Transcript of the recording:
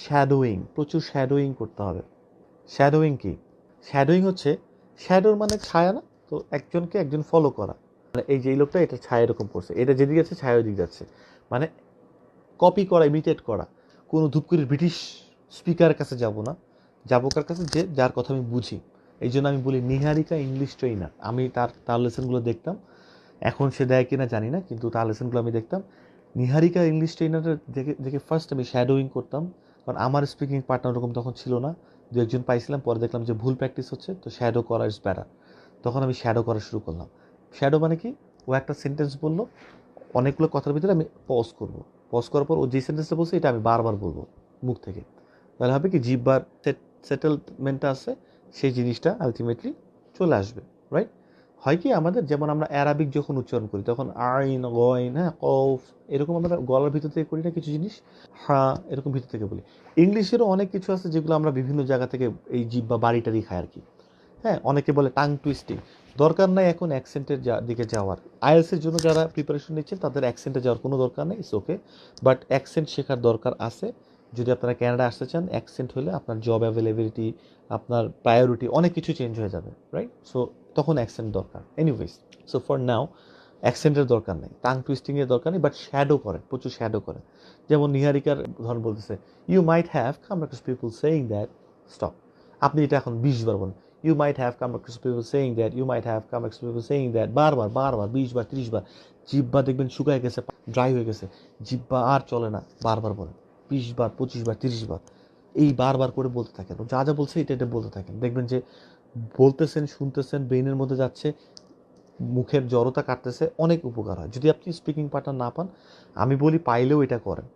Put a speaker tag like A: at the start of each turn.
A: Shadowing, প্রচুর shadowing করতে হবে। শ্যাডোয়িং কি? শ্যাডোয়িং হচ্ছে, শ্যাডোর মানে ছায়া না, তো একজনকে একজন ফলো করা, মানে এই যে এই লোকটা এটা ছায়া এরকম করছে, এটা যেদিকে যাচ্ছে ছায়া ওইদিকে যাচ্ছে, মানে কপি করা, ইমিটেট করা। কোনো ধূপ করে ব্রিটিশ স্পিকারের কাছে যাব না, যাবো কার কাছে, যে যার কথা আমি বুঝি। এই জন্য আমি বলি নিহারিকা ইংলিশ ট্রেনার, আমি তার লেসনগুলো দেখতাম, এখন সে দেয় কিনা জানি না, কিন্তু তার লেসনগুলো আমি দেখতাম। নিহারিকা ইংলিশ ট্রেনারের দেখে দেখে ফার্স্ট আমি শ্যাডোয়িং করতাম, কারণ আমার স্পিকিং পার্টনার ওরকম তখন ছিল না, দু একজন পাইছিলাম, পরে দেখলাম যে ভুল প্র্যাকটিস হচ্ছে, তো শ্যাডো করা ইজ বেটার। তখন আমি শ্যাডো করা শুরু করলাম। শ্যাডো মানে কি? ও একটা সেন্টেন্স বললো, অনেকগুলো কথার ভিতরে আমি পজ করব, পজ করার পর ও যে সেন্টেন্সটা বলছে এটা আমি বারবার বলবো মুখ থেকে। তাহলে হবে কি, জিহ্বার সেটেলমেন্টটা আছে, সেই জিনিসটা আলটিমেটলি চলে আসবে, রাইট? হয় কি আমাদের, যেমন আমরা অ্যারাবিক যখন উচ্চারণ করি তখন আইন গয়ন, হ্যাঁ, কফ, এরকম আমরা গলার ভিতর থেকে করি না কিছু জিনিস, হ্যাঁ এরকম ভিতর থেকে বলি। ইংলিশেরও অনেক কিছু আছে যেগুলো আমরা বিভিন্ন জায়গা থেকে এই জিহ্বা বাড়িটারি খাই আর কি। হ্যাঁ, অনেকে বলে টাং টুইস্টিং, দরকার নাই এখন অ্যাকসেন্টের দিকে যাওয়ার। আইএলসের জন্য যারা প্রিপারেশন নিচ্ছেন তাদের অ্যাকসেন্টে যাওয়ার কোনো দরকার নেই, ইটস ওকে। বাট অ্যাকসেন্ট শেখার দরকার আছে। যদি আপনারা ক্যানাডা আসতে চান, অ্যাকসেন্ট হলে আপনার জব অ্যাভেলেবিলিটি, আপনার প্রায়োরিটি অনেক কিছু চেঞ্জ হয়ে যাবে, রাইট? সো তখন অ্যাকসেন্ট দরকার। এনিওয়েজ, সো ফর নাও অ্যাকসেন্টের দরকার নেই, টাং টুইস্টিংয়ের দরকার নেই, বাট শ্যাডো করেন, প্রচুর শ্যাডো করেন। যেমন নিহারিকার ধরন বলতেছে, you might have come across people saying that, stop. আপনি এটা এখন 20 বার বলেন, you might have come across people saying that, you might have come across people saying that, বারবার বারবার 20 বার 30 বার। জিহ্বা দেখবেন শুকায় গেছে, ড্রাই হয়ে গেছে, জিহ্বা আর চলে না, বারবার বলেন, 20 বার 25 বার 30 বার, এই বারবার করে বলতে থাকেন, যা যা বলছে এটা এটা বলতে থাকেন, দেখবেন যে বলতেছেন, শুনতেছেন, ব্রেনের মধ্যে যাচ্ছে, মুখের জড়তা কাটতেছে, অনেক উপকার হয়। যদি আপনি স্পিকিং পার্টনার না পান, আমি বলি পাইলেও এটা করেন,